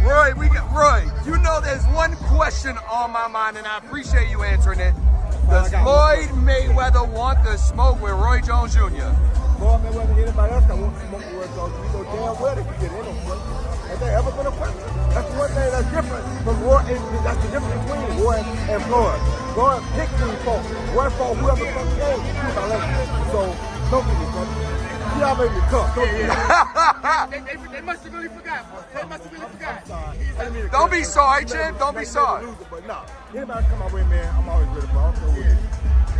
Roy, you know there's one question on my mind, and I appreciate you answering it. Does Floyd Mayweather want to smoke with Roy Jones Jr.? Floyd Mayweather, anybody else that wants to smoke with Roy Jones, you know damn well they can get in on Floyd. Has there ever been a question? That's the one thing that's different from Roy. That's the difference between Roy and Floyd. Roy picked these folks. Roy fought whoever the fuck came. So, don't get me fucked. You already cut. They must have really forgot. They must have really forgot. Don't be sorry, Jim. Don't be sorry. But no, anybody come my way, man, I'm always ready for it.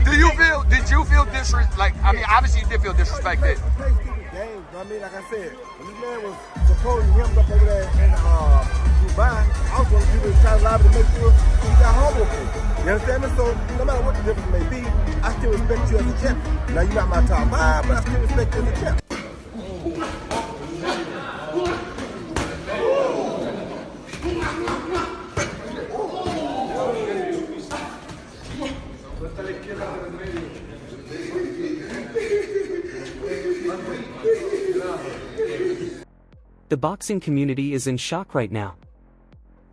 Did you feel disrespected? Like, I mean, obviously you did feel disrespected. Play stupid games, I mean, like I said, when this man was supposing him up over there in Dubai, I was going to do this child live to make sure he got home with me. You understand me? So, no matter what the difference may be, I still respect you as a champion. Now, you're not my top five, but I still respect you as a champion. The boxing community is in shock right now.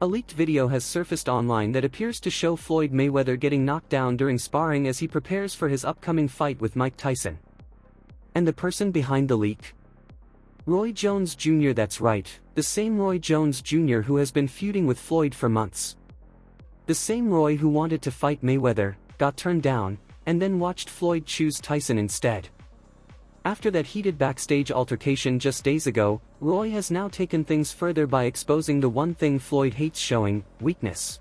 A leaked video has surfaced online that appears to show Floyd Mayweather getting knocked down during sparring as he prepares for his upcoming fight with Mike Tyson. And the person behind the leak? Roy Jones Jr. That's right, the same Roy Jones Jr. who has been feuding with Floyd for months. The same Roy who wanted to fight Mayweather, got turned down, and then watched Floyd choose Tyson instead. After that heated backstage altercation just days ago, Roy has now taken things further by exposing the one thing Floyd hates showing: weakness.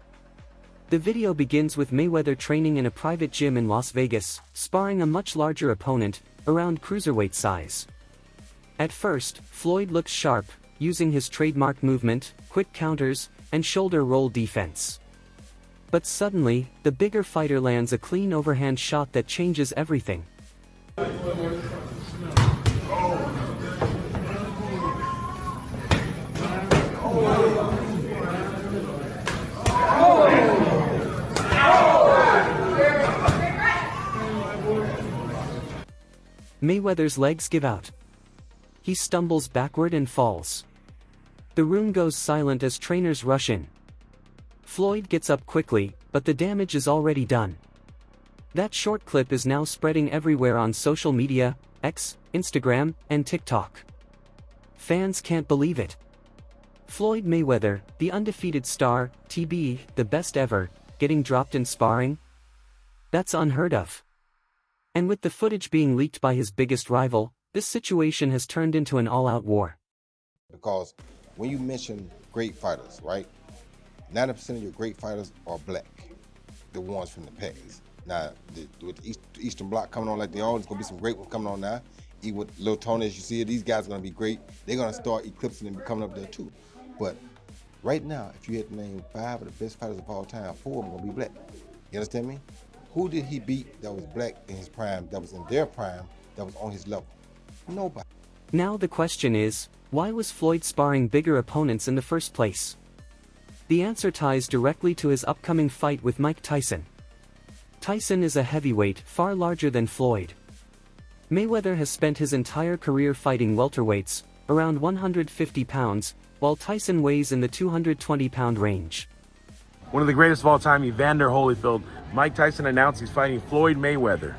The video begins with Mayweather training in a private gym in Las Vegas, sparring a much larger opponent, around cruiserweight size. At first, Floyd looks sharp, using his trademark movement, quick counters, and shoulder roll defense. But suddenly, the bigger fighter lands a clean overhand shot that changes everything. Mayweather's legs give out. He stumbles backward and falls. The room goes silent as trainers rush in. Floyd gets up quickly, but the damage is already done. That short clip is now spreading everywhere on social media, X, Instagram, and TikTok. Fans can't believe it. Floyd Mayweather, the undefeated star, TB, the best ever, getting dropped in sparring? That's unheard of. And with the footage being leaked by his biggest rival, this situation has turned into an all-out war. Because when you mention great fighters, right? 90% of your great fighters are black, the ones from the past. Now, with the Eastern Bloc coming on like they are, there's going to be some great ones coming on now. Even with Lil Tony, as you see, these guys are going to be great. They're going to start eclipsing and coming up there too. But right now, if you had to name 5 of the best fighters of all time, 4 of them are going to be black. You understand me? Who did he beat that was black in his prime, that was in their prime, that was on his level? Nobody. Now the question is, why was Floyd sparring bigger opponents in the first place? The answer ties directly to his upcoming fight with Mike Tyson. Tyson is a heavyweight, far larger than Floyd. Mayweather has spent his entire career fighting welterweights, around 150 pounds, while Tyson weighs in the 220-pound range. One of the greatest of all time, Evander Holyfield. Mike Tyson announced he's fighting Floyd Mayweather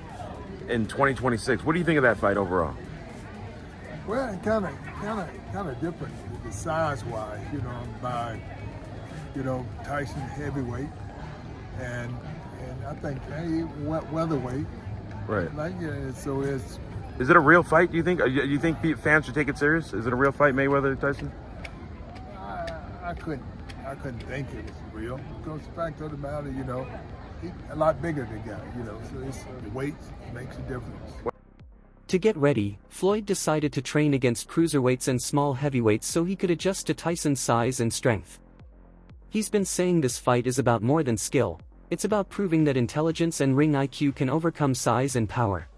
in 2026. What do you think of that fight overall? Well, kind of different, the size-wise, by, Tyson heavyweight, and I think weatherweight. Right. So it's. Is it a real fight? Do you think? You think fans should take it serious? Is it a real fight, Mayweather Tyson? I couldn't think it was real. Because the fact of the matter, he's a lot bigger than the guy, so it's the weight makes a difference. To get ready, Floyd decided to train against cruiserweights and small heavyweights so he could adjust to Tyson's size and strength. He's been saying this fight is about more than skill, it's about proving that intelligence and ring IQ can overcome size and power.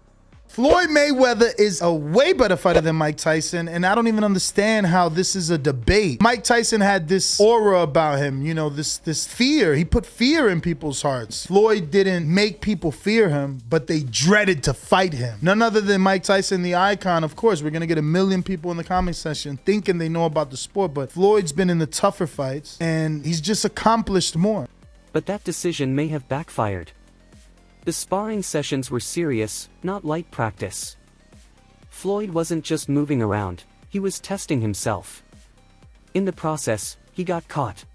Floyd Mayweather is a way better fighter than Mike Tyson, and I don't even understand how this is a debate. Mike Tyson had this aura about him, you know, this fear. He put fear in people's hearts. Floyd didn't make people fear him, but they dreaded to fight him. None other than Mike Tyson, the icon. Of course, we're gonna get 1 million people in the comment section thinking they know about the sport, but Floyd's been in the tougher fights, and he's just accomplished more. But that decision may have backfired. The sparring sessions were serious, not light practice. Floyd wasn't just moving around, he was testing himself. In the process, he got caught.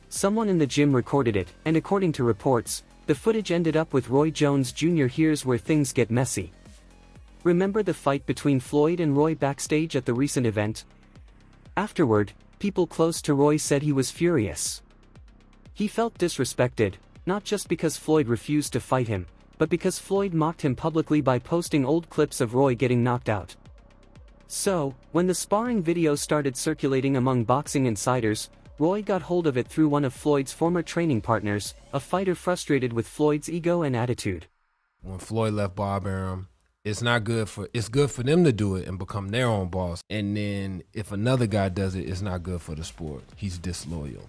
Someone in the gym recorded it, and according to reports, the footage ended up with Roy Jones Jr. Here's where things get messy. Remember the fight between Floyd and Roy backstage at the recent event? Afterward, people close to Roy said he was furious. He felt disrespected, not just because Floyd refused to fight him, but because Floyd mocked him publicly by posting old clips of Roy getting knocked out. So, when the sparring video started circulating among boxing insiders, Roy got hold of it through one of Floyd's former training partners, a fighter frustrated with Floyd's ego and attitude. When Floyd left Bob Arum, it's good for them to do it and become their own boss. And then if another guy does it, it's not good for the sport. He's disloyal.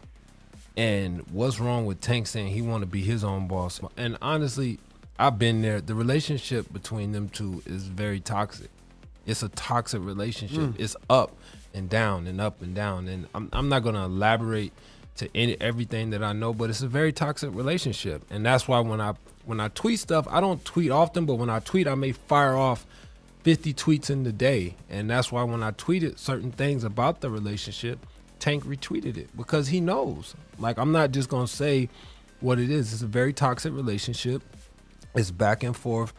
And what's wrong with Tank saying he want to be his own boss? And honestly, I've been there. The relationship between them two is very toxic. It's a toxic relationship. It's up and down and up and down. And I'm not going to elaborate to everything that I know, but it's a very toxic relationship. And that's why when I tweet stuff, I don't tweet often, but when I tweet, I may fire off 50 tweets in the day. And that's why when I tweeted certain things about the relationship, Tank retweeted it because he knows. Like, I'm not just gonna say what it is. It's a very toxic relationship. It's back and forth,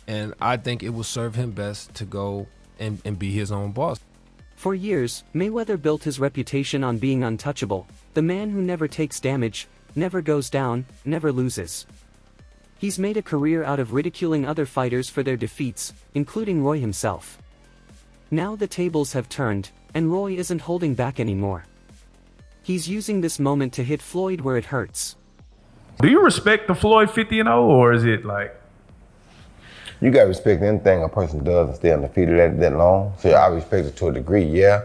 and I think it will serve him best to go and be his own boss. For years, Mayweather built his reputation on being untouchable, the man who never takes damage, never goes down, never loses. He's made a career out of ridiculing other fighters for their defeats, including Roy himself. Now the tables have turned, and Roy isn't holding back anymore. He's using this moment to hit Floyd where it hurts. Do you respect the Floyd 50-0, or is it like? You gotta respect anything a person does and stay undefeated that long. So I respect it to a degree, yeah.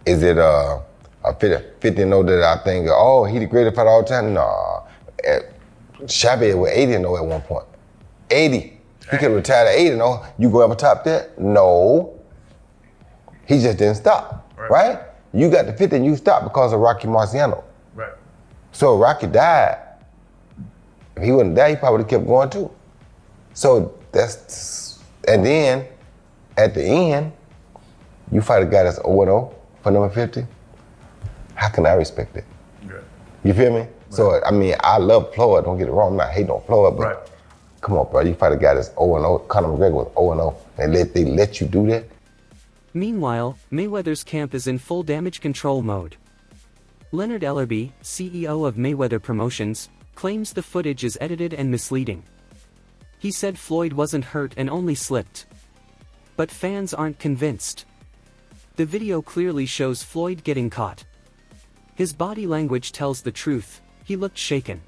Is it a 50-0 that I think, oh, he the greatest fighter all the time? Nah. Shabby was 80-0 at one point. 80. He could have retired at 80-0. You go ever top that? No. He just didn't stop, right? You got the 50 and you stopped because of Rocky Marciano. Right. So Rocky died. If he wouldn't die, he probably would have kept going too. So and then at the end, you fight a guy that's 0-0 for number 50. How can I respect it? Yeah. You feel me? Right. So, I mean, I love Floyd, don't get it wrong, I'm not hating on Floyd, but come on, bro, you fight a guy that's 0-0, Conor McGregor was 0-0, and they let you do that? Meanwhile, Mayweather's camp is in full damage control mode. Leonard Ellerby, CEO of Mayweather Promotions, claims the footage is edited and misleading. He said Floyd wasn't hurt and only slipped. But fans aren't convinced. The video clearly shows Floyd getting caught. His body language tells the truth, he looked shaken.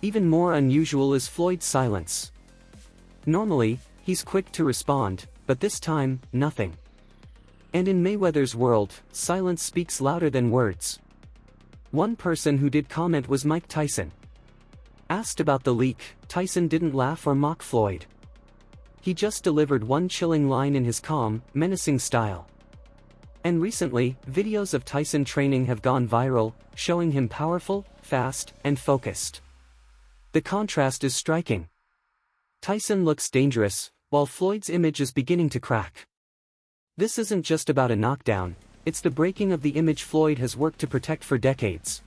Even more unusual is Floyd's silence. Normally, he's quick to respond, but this time, nothing. And in Mayweather's world, silence speaks louder than words. One person who did comment was Mike Tyson. Asked about the leak, Tyson didn't laugh or mock Floyd. He just delivered one chilling line in his calm, menacing style. And recently, videos of Tyson training have gone viral, showing him powerful, fast, and focused. The contrast is striking. Tyson looks dangerous, while Floyd's image is beginning to crack. This isn't just about a knockdown, it's the breaking of the image Floyd has worked to protect for decades.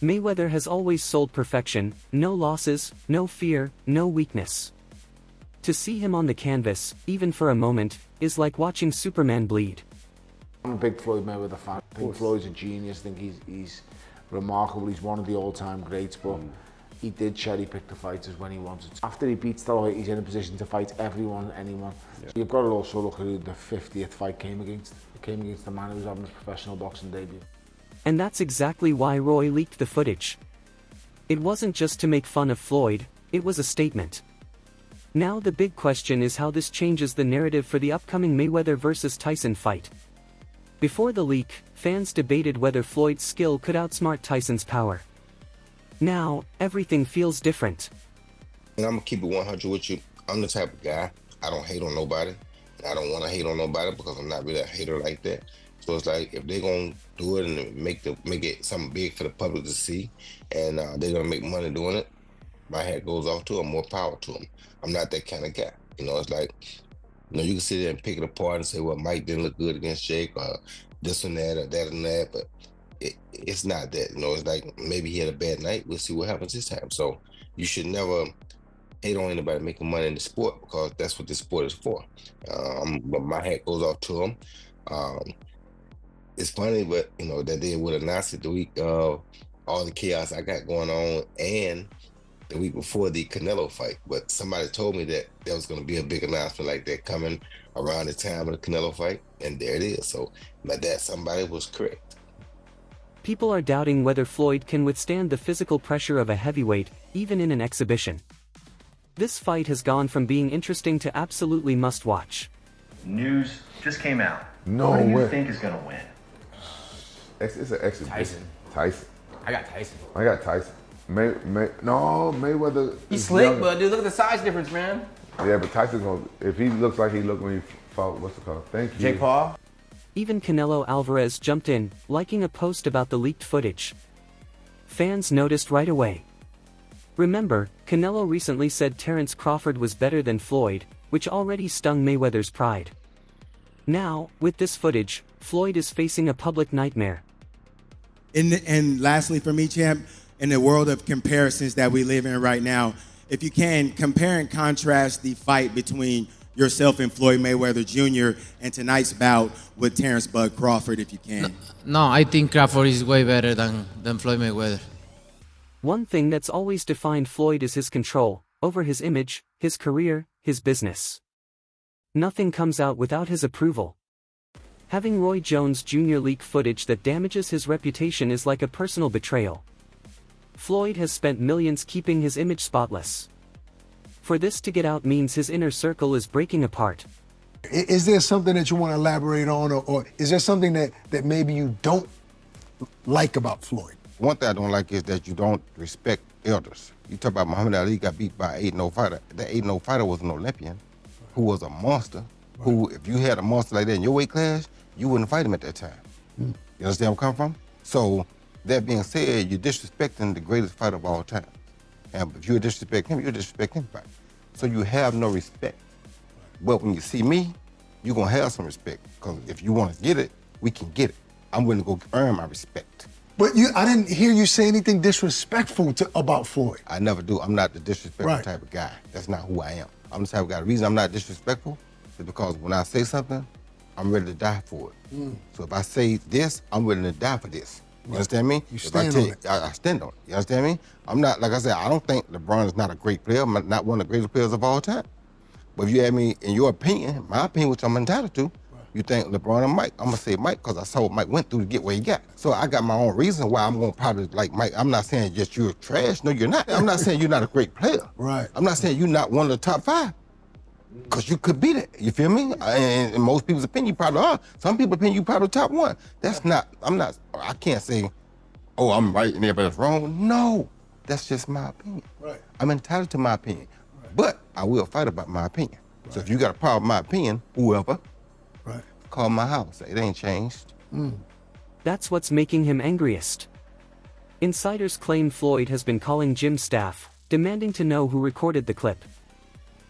Mayweather has always sold perfection, no losses, no fear, no weakness. To see him on the canvas, even for a moment, is like watching Superman bleed. I'm a big Floyd Mayweather fan. I think Floyd's a genius. I think he's remarkable. He's one of the all-time greats, but he did cherry-pick the fighters when he wanted to. After he beats De La Hoya, he's in a position to fight everyone, anyone. Yeah. So you've got to also look at who the 50th fight came against. It came against the man who was having his professional boxing debut. And that's exactly why Roy leaked the footage. It wasn't just to make fun of Floyd, it was a statement. Now the big question is how this changes the narrative for the upcoming Mayweather vs. Tyson fight. Before the leak, fans debated whether Floyd's skill could outsmart Tyson's power. Now, everything feels different. And I'm gonna keep it 100 with you. I'm the type of guy, I don't hate on nobody. I don't want to hate on nobody because I'm not really a hater like that. So it's like, if they're gonna do it and make it something big for the public to see, and they're gonna make money doing it, my hat goes off to them, more power to them. I'm not that kind of guy. You know, it's like, you know, you can sit there and pick it apart and say, well, Mike didn't look good against Jake, or this and that, or that and that, but it's not that. You know, it's like, maybe he had a bad night. We'll see what happens this time. So you should never hate on anybody making money in the sport, because that's what this sport is for. But my hat goes off to him. It's funny, but you know, that they would announce it the week of all the chaos I got going on, and the week before the Canelo fight. But somebody told me that there was going to be a big announcement like that coming around the time of the Canelo fight, and there it is. So that somebody was correct. People are doubting whether Floyd can withstand the physical pressure of a heavyweight, even in an exhibition. This fight has gone from being interesting to absolutely must-watch. News just came out. No Who do you way. think is going to win? It's an exhibition. Tyson. I got Tyson. I got Tyson. Mayweather. He's slick, younger. but dude, look at the size difference, man. Yeah, but Tyson's gonna. If he looks like he looked when he fought, what's it called? Thank you. Jake Paul. Even Canelo Alvarez jumped in, liking a post about the leaked footage. Fans noticed right away. Remember, Canelo recently said Terence Crawford was better than Floyd, which already stung Mayweather's pride. Now, with this footage, Floyd is facing a public nightmare. And lastly, for me, champ, in the world of comparisons that we live in right now, if you can, compare and contrast the fight between yourself and Floyd Mayweather Jr. and tonight's bout with Terence Bud Crawford, if you can. No, I think Crawford is way better than Floyd Mayweather. One thing that's always defined Floyd is his control over his image, his career, his business. Nothing comes out without his approval. Having Roy Jones Jr. leak footage that damages his reputation is like a personal betrayal. Floyd has spent millions keeping his image spotless. For this to get out means his inner circle is breaking apart. Is there something that you want to elaborate on, or is there something that maybe you don't like about Floyd? One thing I don't like is that you don't respect elders. You talk about Muhammad Ali got beat by an 8-0 fighter. That 8-0 fighter was an Olympian who was a monster, who, if you had a monster like that in your weight class, you wouldn't fight him at that time. You understand where I'm coming from? So, that being said, you're disrespecting the greatest fighter of all time. And if you disrespect him, you disrespect anybody. So you have no respect. But when you see me, you're gonna have some respect. Because if you want to get it, we can get it. I'm willing to go earn my respect. But I didn't hear you say anything disrespectful about Floyd. I never do. I'm not the disrespectful type of guy. That's not who I am. I'm the type of guy. The reason I'm not disrespectful is because when I say something, I'm ready to die for it. So if I say this, I'm willing to die for this. You understand me? You stand on it. I stand on it. You understand me? I'm not, like I said, I don't think LeBron is not a great player. I'm not one of the greatest players of all time. But if you ask me, in your opinion, my opinion, which I'm entitled to, you think LeBron and Mike, I'm gonna say Mike because I saw what Mike went through to get where he got. So I got my own reason why I'm gonna probably like Mike. I'm not saying just you're trash. No, you're not. I'm not saying you're not a great player. Right. I'm not saying you're not one of the top 5. Because you could be that, you feel me? And in most people's opinion, you probably are. Some people's opinion, you probably top 1. That's not, I can't say, oh, I'm right and everybody's wrong. No, that's just my opinion. Right. I'm entitled to my opinion. But I will fight about my opinion. So if you got a problem with my opinion, whoever, call my house. It ain't changed. That's what's making him angriest. Insiders claim Floyd has been calling gym staff, demanding to know who recorded the clip.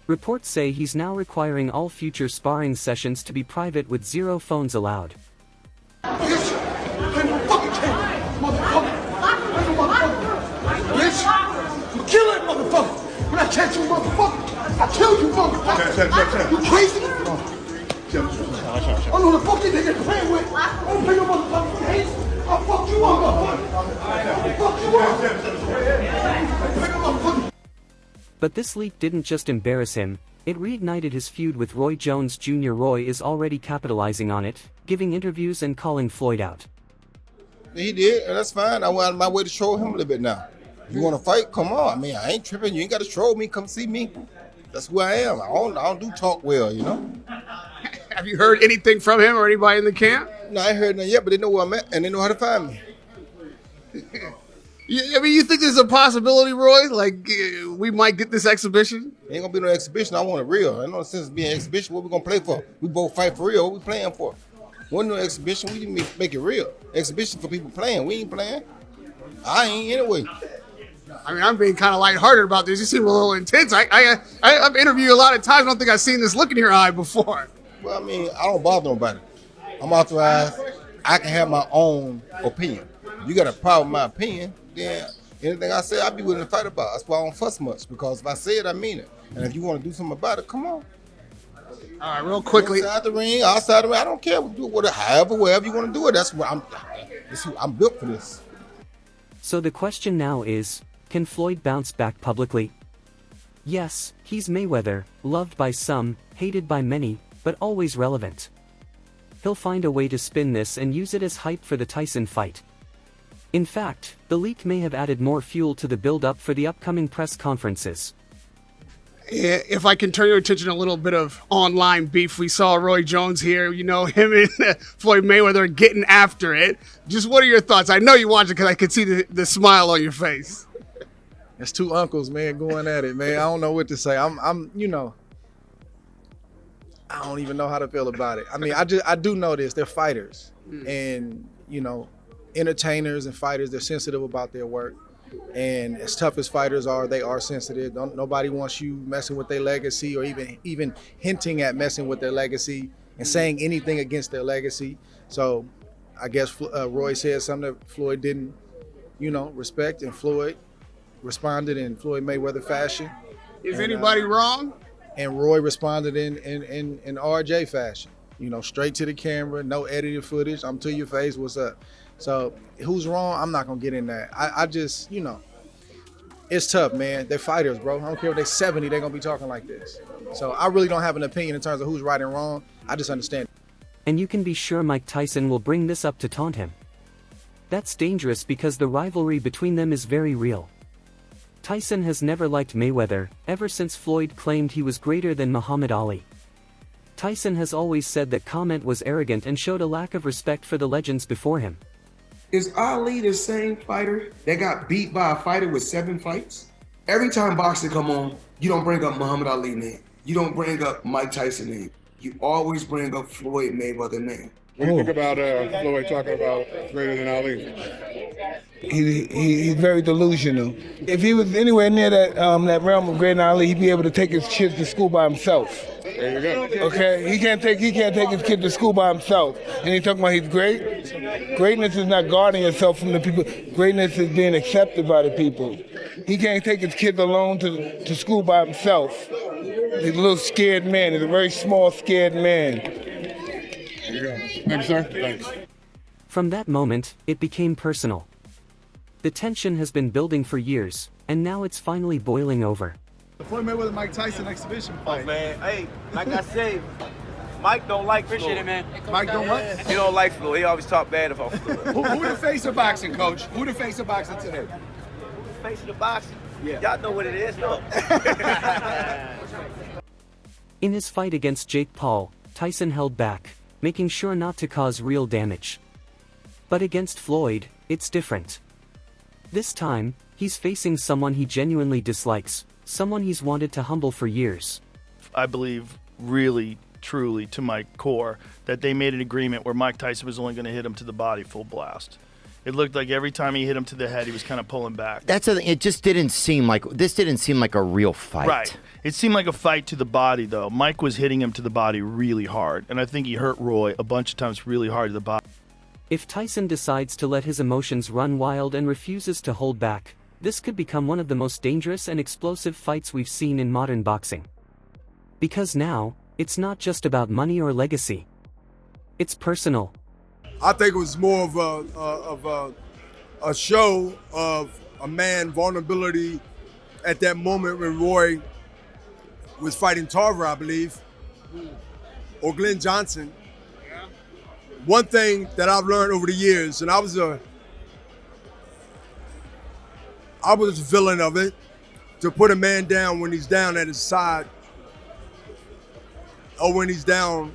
Reports say he's now requiring all future sparring sessions to be private with 0 phones allowed. Bitch, I'm a fucking king, motherfucker. Bitch, I'm kill that motherfucker. When I catch you, motherfucker, I kill you, motherfucker. You crazy? I know the fuck you niggas playing with. I don't play no motherfucking games. I'll fuck you up, motherfucker. I'll fuck you up. Play no motherfucking. But this leak didn't just embarrass him, it reignited his feud with Roy Jones Jr. Roy is already capitalizing on it, giving interviews and calling Floyd out. He did, and that's fine. I went out of my way to troll him a little bit now. If you want to fight, come on. I mean, I ain't tripping. You ain't got to troll me. Come see me. That's who I am. I don't do talk well, you know. Have you heard anything from him or anybody in the camp? No, I ain't heard nothing yet, but they know where I'm at and they know how to find me. I mean, you think there's a possibility, Roy? Like, we might get this exhibition? Ain't gonna be no exhibition. I want it real. Ain't no sense being an exhibition. What we gonna play for? We both fight for real. What we playing for? Wasn't no exhibition. We didn't make it real. Exhibition for people playing. We ain't playing. I ain't anyway. I mean, I'm being kind of lighthearted about this. You seem a little intense. I've interviewed you a lot of times. I don't think I've seen this look in your eye before. Well, I mean, I don't bother nobody. I'm authorized. I can have my own opinion. If you got a problem with my opinion, then anything I say, I'll be willing to fight about. That's why I don't fuss much, because if I say it, I mean it. And if you want to do something about it, come on. All right, real quickly. Inside the ring, outside the ring, I don't care. We'll do it whatever, wherever you want to do it. That's what I'm built for this. So the question now is, can Floyd bounce back publicly? Yes, he's Mayweather, loved by some, hated by many, but always relevant. He'll find a way to spin this and use it as hype for the Tyson fight. In fact, the leak may have added more fuel to the build-up for the upcoming press conferences. If I can turn your attention to a little bit of online beef, we saw Roy Jones here, you know, him and Floyd Mayweather getting after it. Just what are your thoughts? I know you watch it because I could see the smile on your face. It's two uncles, man, going at it, man. I don't know what to say. I'm, you know, I don't even know how to feel about it. I mean, I do know this. They're fighters, and you know, entertainers and fighters. They're sensitive about their work, and as tough as fighters are, they are sensitive. Nobody wants you messing with their legacy, or even hinting at messing with their legacy and saying anything against their legacy. So, I guess Roy said something that Floyd didn't, you know, respect, and Floyd responded in Floyd Mayweather fashion. Is anybody wrong? And Roy responded in RJ fashion. You know, straight to the camera, no edited footage. I'm to your face, what's up? So who's wrong? I'm not gonna get in that. I just, you know, it's tough, man. They're fighters, bro. I don't care if they're 70, they're gonna be talking like this. So I really don't have an opinion in terms of who's right and wrong. I just understand. And you can be sure Mike Tyson will bring this up to taunt him. That's dangerous because the rivalry between them is very real. Tyson has never liked Mayweather, ever since Floyd claimed he was greater than Muhammad Ali. Tyson has always said that comment was arrogant and showed a lack of respect for the legends before him. Is Ali the same fighter that got beat by a fighter with 7 fights? Every time boxing come on, you don't bring up Muhammad Ali name. You don't bring up Mike Tyson name. You always bring up Floyd Mayweather name. What do you think about Floyd talking about greater than Ali? He's very delusional. If he was anywhere near that realm of greater than Ali, he'd be able to take his kids to school by himself. There you go. Okay, he can't take his kid to school by himself. And he's talking about he's great. Greatness is not guarding yourself from the people. Greatness is being accepted by the people. He can't take his kids alone to school by himself. He's a little scared man. He's a very small, scared man. There you go. Thanks, sir. Thanks. From that moment, it became personal. The tension has been building for years, and now it's finally boiling over. The Floyd Mayweather Mike Tyson exhibition fight. Oh, man, hey, like I said, Mike don't like Floyd. Appreciate it, man. Mike don't what? He don't like Floyd. He always talk bad about Floyd. Who the face of boxing, Coach? Who the face of boxing today? Face of the boxing? Yeah. Y'all know what it is, no? In his fight against Jake Paul, Tyson held back, making sure not to cause real damage. But against Floyd, it's different. This time, he's facing someone he genuinely dislikes, someone he's wanted to humble for years. I believe really, truly, to my core, that they made an agreement where Mike Tyson was only going to hit him to the body full blast. It looked like every time he hit him to the head, he was kind of pulling back. That's the thing. It just didn't seem like a real fight. Right. It seemed like a fight to the body, though. Mike was hitting him to the body really hard, and I think he hurt Roy a bunch of times really hard to the body. If Tyson decides to let his emotions run wild and refuses to hold back, this could become one of the most dangerous and explosive fights we've seen in modern boxing. Because now, it's not just about money or legacy. It's personal. I think it was more of a show of a man vulnerability at that moment when Roy was fighting Tarver, I believe, or Glenn Johnson. One thing that I've learned over the years, and I was a villain of it, to put a man down when he's down at his side or when he's down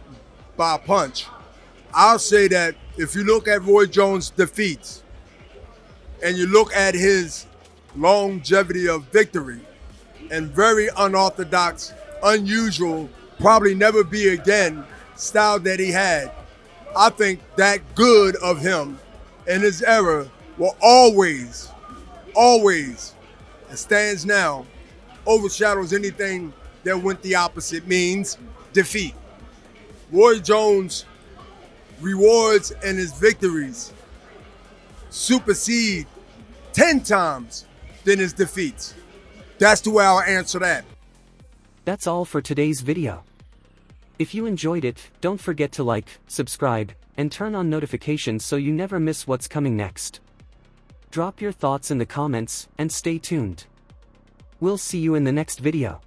by a punch. I'll say that if you look at Roy Jones' defeats and you look at his longevity of victory and very unorthodox, unusual, probably never be again style that he had, I think that good of him in his era will always, and stands now, overshadows anything that went the opposite, means defeat. Roy Jones' rewards and his victories supersede 10 times than his defeats. That's the way I'll answer that. That's all for today's video. If you enjoyed it, don't forget to like, subscribe, and turn on notifications so you never miss what's coming next. Drop your thoughts in the comments, and stay tuned. We'll see you in the next video.